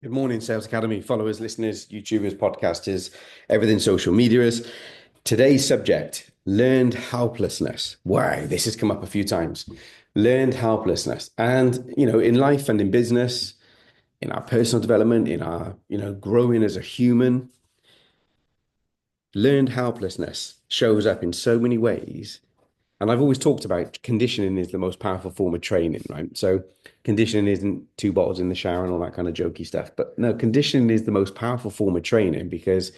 Good morning, Sales Academy followers, listeners, YouTubers, podcasters, everything social medias. Today's subject, learned helplessness. Wow, this has come up a few times. Learned helplessness. And, in life and in business, in our personal development, in our, growing as a human, learned helplessness shows up in so many ways. And I've always talked about conditioning is the most powerful form of training, right? So conditioning isn't two bottles in the shower and all that kind of jokey stuff. But no, conditioning is the most powerful form of training because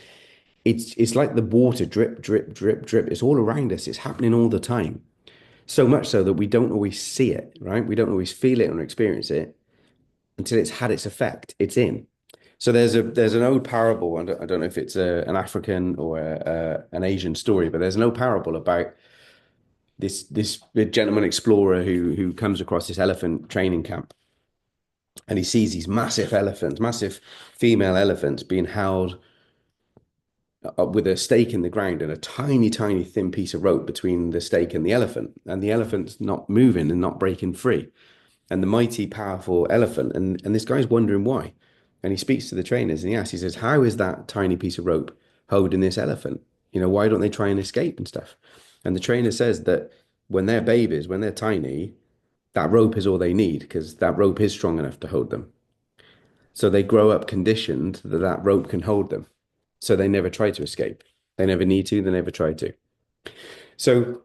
it's like the water drip, drip, drip, drip. It's all around us. It's happening all the time. So much so that we don't always see it, right? We don't always feel it or experience it until it's had its effect. It's in. So there's an old parable. I don't know if it's an African or an Asian story, but there's an old parable about this gentleman explorer who comes across this elephant training camp, and he sees these massive elephants, massive female elephants being held with a stake in the ground and a tiny, tiny thin piece of rope between the stake and the elephant, and the elephant's not moving and not breaking free. And the mighty, powerful elephant, and this guy's wondering why. And he speaks to the trainers and he asks, he says, "How is that tiny piece of rope holding this elephant? Why don't they try and escape and stuff?" And the trainer says that when they're babies, when they're tiny, that rope is all they need because that rope is strong enough to hold them. So they grow up conditioned that that rope can hold them. So they never try to escape. They never need to, they never try to. So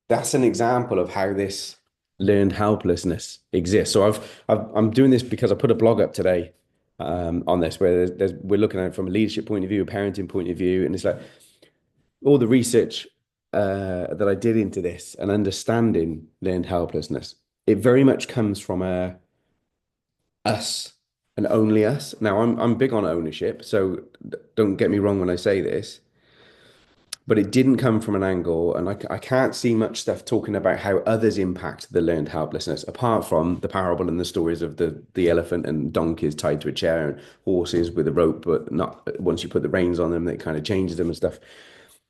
that's an example of how this learned helplessness exists. So I'm doing this because I put a blog up today on this where we're looking at it from a leadership point of view, a parenting point of view, and it's like all the research that I did into this and understanding learned helplessness. It very much comes from a us and only us. Now I'm big on ownership, so don't get me wrong when I say this, but it didn't come from an angle, and I can't see much stuff talking about how others impact the learned helplessness, apart from the parable and the stories of the elephant and donkeys tied to a chair and horses with a rope, but not once you put the reins on them, it kind of changes them and stuff.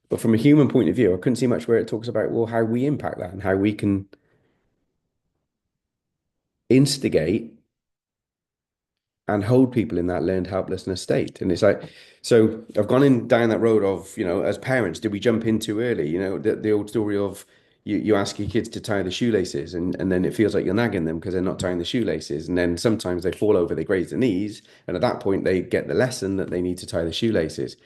But from a human point of view, I couldn't see much where it talks about, well, how we impact that and how we can instigate and hold people in that learned helplessness state. And it's like, so I've gone in down that road of, as parents, did we jump in too early? The old story of you ask your kids to tie the shoelaces and then it feels like you're nagging them because they're not tying the shoelaces. And then sometimes they fall over, they graze their knees. And at that point, they get the lesson that they need to tie the shoelaces.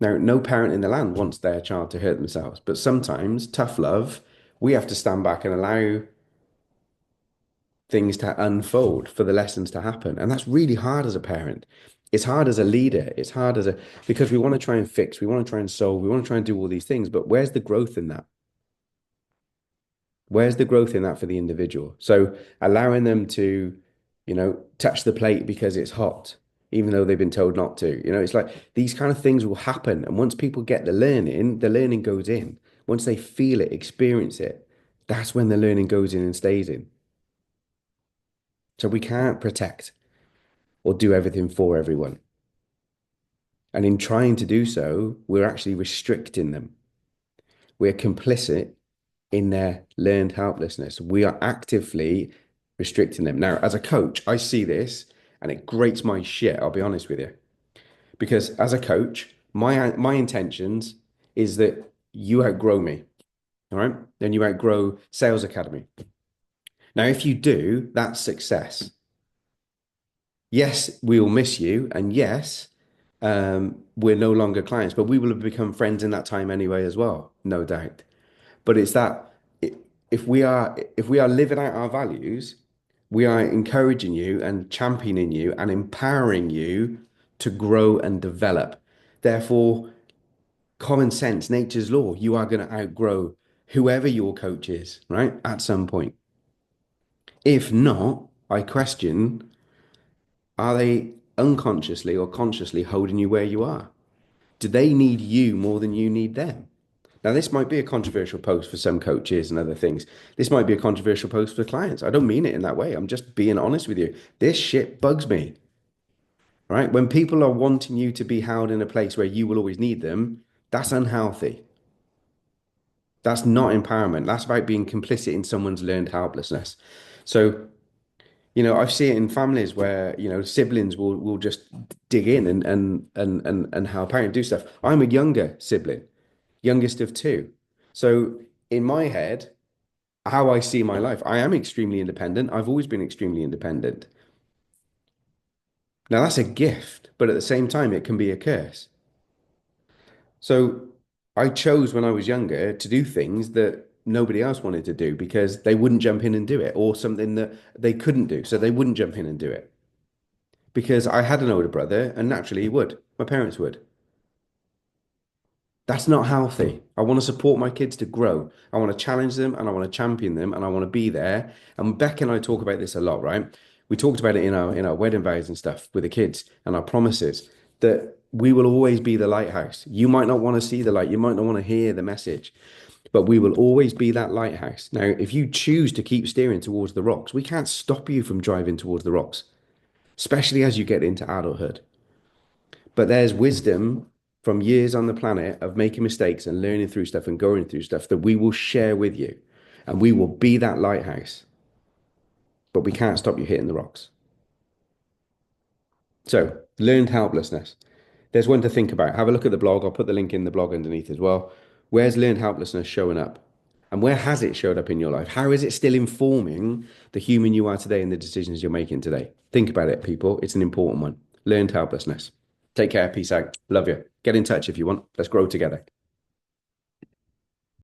Now, no parent in the land wants their child to hurt themselves, but sometimes tough love, we have to stand back and allow things to unfold, for the lessons to happen. And that's really hard as a parent. It's hard as a leader. It's hard because we want to try and fix, we want to try and solve, we want to try and do all these things. But where's the growth in that? Where's the growth in that for the individual? So allowing them to, touch the plate because it's hot, even though they've been told not to. It's like these kind of things will happen. And once people get the learning goes in. Once they feel it, experience it, that's when the learning goes in and stays in. So we can't protect or do everything for everyone. And in trying to do so, we're actually restricting them. We're complicit in their learned helplessness. We are actively restricting them. Now, as a coach, I see this and it grates my shit, I'll be honest with you. Because as a coach, my intentions is that you outgrow me. All right. Then you outgrow Sales Academy. Now, if you do, that's success. Yes, we will miss you. And yes, we're no longer clients, but we will have become friends in that time anyway as well, no doubt. But it's that if we are living out our values, we are encouraging you and championing you and empowering you to grow and develop. Therefore, common sense, nature's law, you are going to outgrow whoever your coach is, right? At some point. If not, I question, are they unconsciously or consciously holding you where you are? Do they need you more than you need them? Now, this might be a controversial post for some coaches and other things. This might be a controversial post for clients. I don't mean it in that way. I'm just being honest with you. This shit bugs me, right? When people are wanting you to be held in a place where you will always need them, that's unhealthy. That's not empowerment. That's about being complicit in someone's learned helplessness. So, I see it in families where, siblings will just dig in and help out and do stuff. I'm a younger sibling, youngest of two. So in my head, how I see my life, I am extremely independent. I've always been extremely independent. Now that's a gift, but at the same time, it can be a curse. So I chose when I was younger to do things that nobody else wanted to do because they wouldn't jump in and do it, or something that they couldn't do. So they wouldn't jump in and do it because I had an older brother and naturally he would. My parents would. That's not healthy. I want to support my kids to grow. I want to challenge them and I want to champion them and I want to be there. And Beck and I talk about this a lot, right? We talked about it in our wedding vows and stuff with the kids and our promises that we will always be the lighthouse. You might not want to see the light, you might not want to hear the message, but we will always be that lighthouse. Now, if you choose to keep steering towards the rocks, we can't stop you from driving towards the rocks, especially as you get into adulthood. But there's wisdom from years on the planet of making mistakes and learning through stuff and going through stuff that we will share with you. And we will be that lighthouse, but we can't stop you hitting the rocks. So, learned helplessness. There's one to think about. Have a look at the blog. I'll put the link in the blog underneath as well. Where's learned helplessness showing up? And where has it showed up in your life? How is it still informing the human you are today and the decisions you're making today? Think about it, people. It's an important one. Learned helplessness. Take care. Peace out. Love you. Get in touch if you want. Let's grow together.